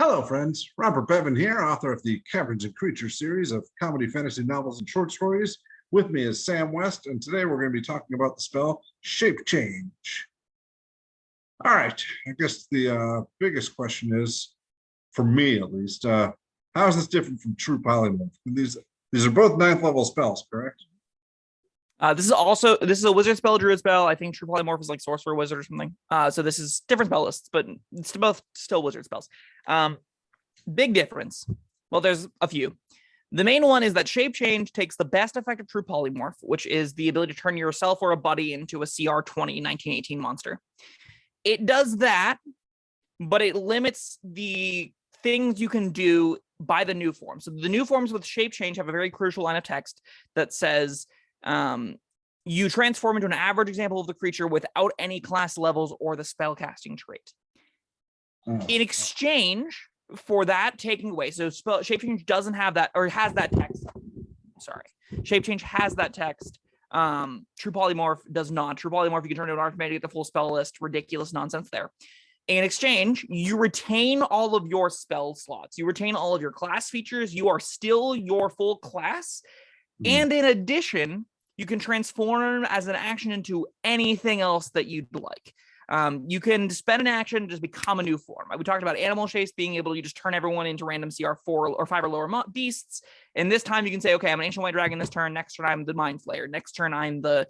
Hello, friends. Robert Bevan here, author of the Caverns and Creatures series of comedy, fantasy novels, and short stories. With me is Sam West, and today we're going to be talking about the spell Shapechange. All right, I guess the biggest question is, for me at least, how is this different from True Polymorph? These are both 9th level spells, correct? This is a wizard spell, druid spell. I think True Polymorph is like sorcerer wizard or something. So this is different spell lists, but it's both still wizard spells. Big difference. Well, there's a few. The main one is that Shapechange takes the best effect of True Polymorph, which is the ability to turn yourself or a buddy into a CR 20 1918 monster. It does that, but it limits the things you can do by the new form. So the new forms with Shapechange have a very crucial line of text that says, you transform into an average example of the creature without any class levels or the spellcasting trait. In exchange for that taking away, so Shapechange doesn't have that, or has that text. Sorry, Shapechange has that text. True Polymorph does not. True Polymorph, you can turn it on automatically, get the full spell list. Ridiculous nonsense there. In exchange, you retain all of your spell slots. You retain all of your class features. You are still your full class. And in addition, you can transform as an action into anything else that you'd like. You can spend an action to just become a new form. We talked about animal shapes being able to just turn everyone into random CR 4 or 5 or lower beasts. And this time you can say, okay, I'm an ancient white dragon this turn. Next turn, I'm the mind flayer. Next turn, I'm the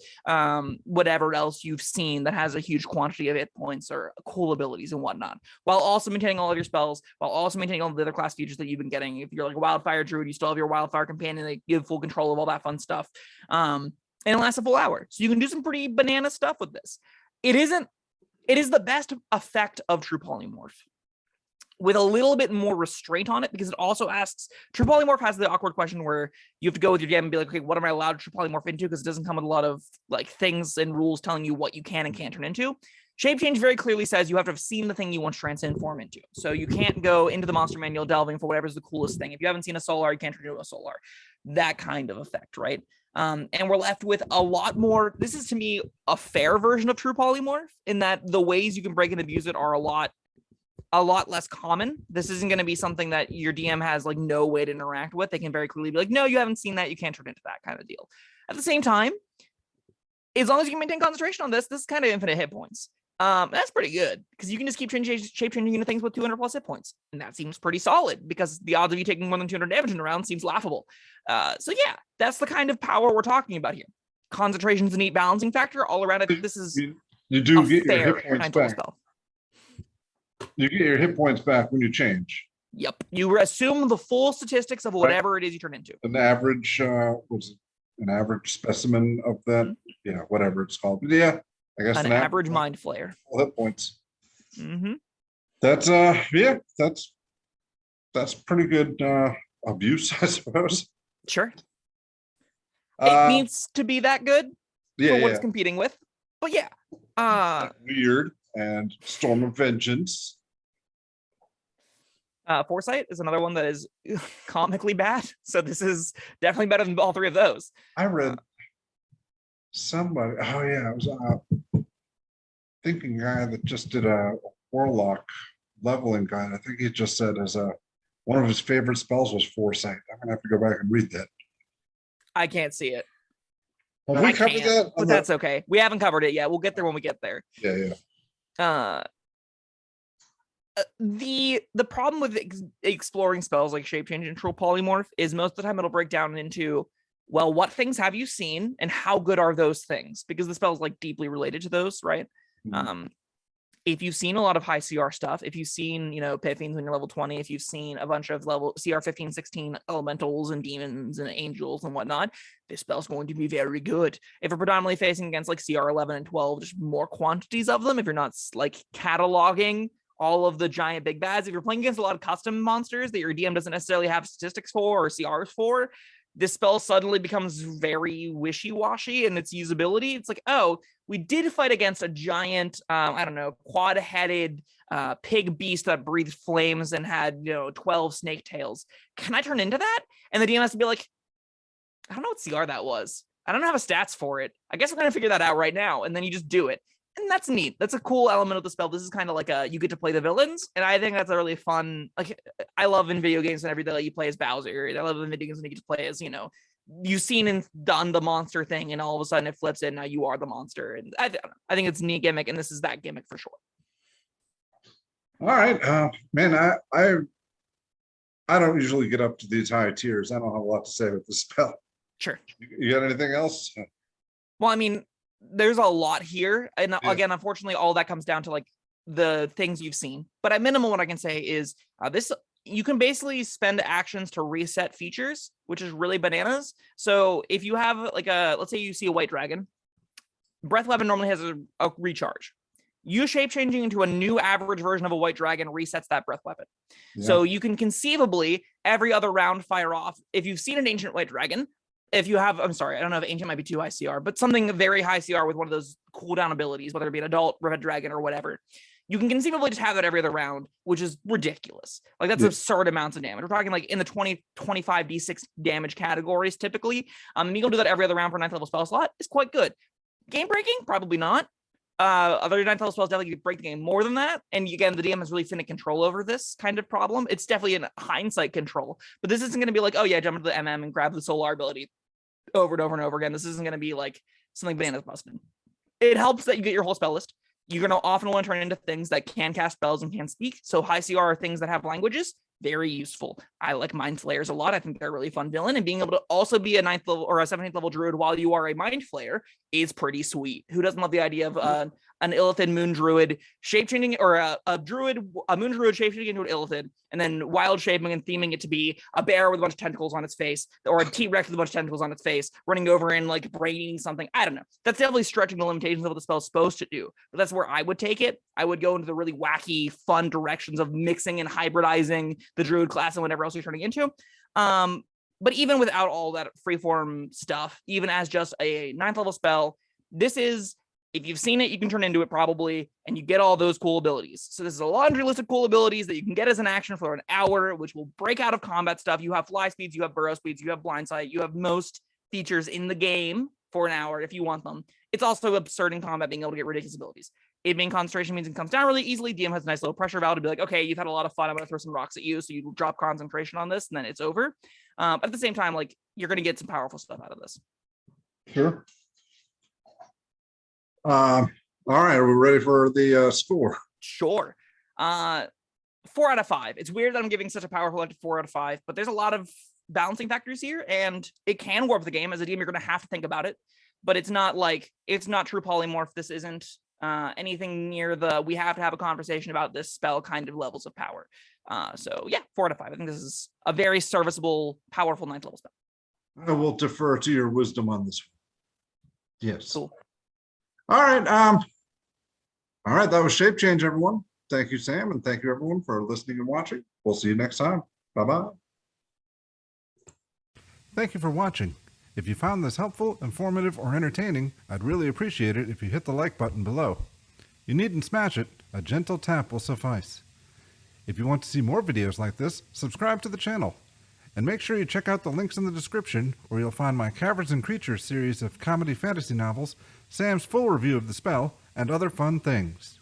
whatever else you've seen that has a huge quantity of hit points or cool abilities and whatnot, while also maintaining all of your spells, while also maintaining all the other class features that you've been getting. If you're like a wildfire druid, you still have your wildfire companion. They give full control of all that fun stuff. And it lasts a full hour. So you can do some pretty banana stuff with this. It is the best effect of True Polymorph with a little bit more restraint on it, because it also asks, True Polymorph has the awkward question where you have to go with your DM and be like, okay, what am I allowed to True Polymorph into? Because it doesn't come with a lot of like things and rules telling you what you can and can't turn into. Shapechange very clearly says you have to have seen the thing you want to transform into. So you can't go into the monster manual delving for whatever's the coolest thing. If you haven't seen a solar, you can't turn into a solar. That kind of effect, right? And we're left with a lot more. This is, to me, a fair version of True Polymorph in that the ways you can break and abuse it are a lot less common. This isn't going to be something that your DM has like no way to interact with. They can very clearly be like, no, you haven't seen that. You can't turn into that kind of deal. At the same time, as long as you can maintain concentration on this is kind of infinite hit points. That's pretty good because you can just keep shape-changing into things with 200 plus hit points. And that seems pretty solid because the odds of you taking more than 200 damage in a round seems laughable. So yeah, that's the kind of power we're talking about here. Concentration is a neat balancing factor all around. I think this is you do get your hit points back. Spell. You get your hit points back when you change. Yep. You assume the full statistics of whatever it is you turn into. An average, an average specimen of that? Yeah, whatever it's called. But yeah. I guess an average mind flayer. Hit points. That's that's pretty good abuse, I suppose. Sure. It needs to be that good for what it's competing with. But yeah. Weird and Storm of Vengeance. Foresight is another one that is comically bad. So this is definitely better than all three of those. I read somebody, it was thinking guy that just did a warlock leveling guide. I think he just said as one of his favorite spells was Foresight. I'm gonna have to go back and read that. I can't see it. Have we covered that? But that's okay. We haven't covered it yet. We'll get there when we get there. Yeah. The problem with exploring spells like Shapechange and True Polymorph is most of the time it'll break down into, well, what things have you seen and how good are those things? Because the spell is like deeply related to those, right? If you've seen a lot of high CR stuff, if you've seen, Epiphanies when you're level 20, if you've seen a bunch of level CR 15, 16 elementals and demons and angels and whatnot, this spell's going to be very good. If you're predominantly facing against like CR 11 and 12, just more quantities of them. If you're not like cataloging all of the giant big bads, if you're playing against a lot of custom monsters that your DM doesn't necessarily have statistics for or CRs for, this spell suddenly becomes very wishy-washy in its usability. It's like, oh, we did fight against a giant, quad-headed pig beast that breathed flames and had, 12 snake tails. Can I turn into that? And the DM has to be like, I don't know what CR that was. I don't have a stats for it. I guess I'm going to figure that out right now. And then you just do it. And that's neat. That's a cool element of the spell. This is kind of like you get to play the villains, and I think that's a really fun. Like, I love in video games and everything that you play as Bowser. And I love in video games when you get to play as, you've seen and done the monster thing, and all of a sudden it flips it, and now you are the monster. And I think it's a neat gimmick, and this is that gimmick for sure. All right, man, I don't usually get up to these high tiers. I don't have a lot to say with the spell. Sure. You got anything else? Well, I mean, there's a lot here, and again, unfortunately, all that comes down to like the things you've seen. But at minimum, what I can say is this: you can basically spend actions to reset features, which is really bananas. So if you have like let's say you see a white dragon, breath weapon normally has a recharge. You shape changing into a new average version of a white dragon resets that breath weapon. Yeah. So you can conceivably every other round fire off. If you've seen an ancient white dragon, if you have, I'm sorry, I don't know if ancient might be too high CR, but something very high CR with one of those cooldown abilities, whether it be an adult, red dragon, or whatever, you can conceivably just have that every other round, which is ridiculous. Like, that's absurd amounts of damage. We're talking like in the 20, 25 D6 damage categories typically. You can do that every other round for a 9th level spell slot. It's quite good. Game breaking? Probably not. Other 9th level spells definitely break the game more than that. And again, the DM has really finite control over this kind of problem. It's definitely in hindsight control, but this isn't going to be like, oh yeah, jump into the MM and grab the solar ability over and over and over again. This isn't going to be like something bananas busted. It helps that you get your whole spell list. You're going to often want to turn into things that can cast spells and can speak. So high CR are things that have languages. Very useful. I like Mind Flayers a lot. I think they're a really fun villain, and being able to also be a 9th level or a 17th level druid while you are a Mind Flayer is pretty sweet. Who doesn't love the idea of an Illithid moon druid shape changing, or a moon druid shape changing into an Illithid, and then wild shaping and theming it to be a bear with a bunch of tentacles on its face, or a T-Rex with a bunch of tentacles on its face, running over and like braining something. I don't know. That's definitely stretching the limitations of what the spell is supposed to do, but that's where I would take it. I would go into the really wacky, fun directions of mixing and hybridizing the druid class and whatever else you're turning into. But even without all that freeform stuff, even as just a 9th level spell, this is, if you've seen it, you can turn into it probably, and you get all those cool abilities. So this is a laundry list of cool abilities that you can get as an action for an hour, which will break out of combat stuff. You have fly speeds, you have burrow speeds, you have blind sight, you have most features in the game for an hour if you want them. It's also absurd in combat being able to get ridiculous abilities. It being concentration means it comes down really easily. DM has a nice little pressure valve to be like, okay, you've had a lot of fun. I'm going to throw some rocks at you. So you drop concentration on this, and then it's over. But at the same time, like, you're going to get some powerful stuff out of this. Sure. All right. Are we ready for the score? Sure. 4 out of 5. It's weird that I'm giving such a powerful like 4 out of 5, but there's a lot of balancing factors here, and it can warp the game. As a DM, you're going to have to think about it, but it's not true polymorph. This isn't anything near the we have to have a conversation about this spell kind of levels of power. So yeah, 4 out of 5. I think this is a very serviceable, powerful 9th level spell. I will defer to your wisdom on this one. Yes. Cool. All right. All right. That was Shapechange, everyone. Thank you, Sam, and thank you, everyone, for listening and watching. We'll see you next time. Bye-bye. Thank you for watching. If you found this helpful, informative, or entertaining, I'd really appreciate it if you hit the like button below. You needn't smash it. A gentle tap will suffice. If you want to see more videos like this, subscribe to the channel. And make sure you check out the links in the description, where you'll find my Caverns Creatures series of comedy fantasy novels, Sam's full review of the spell, and other fun things.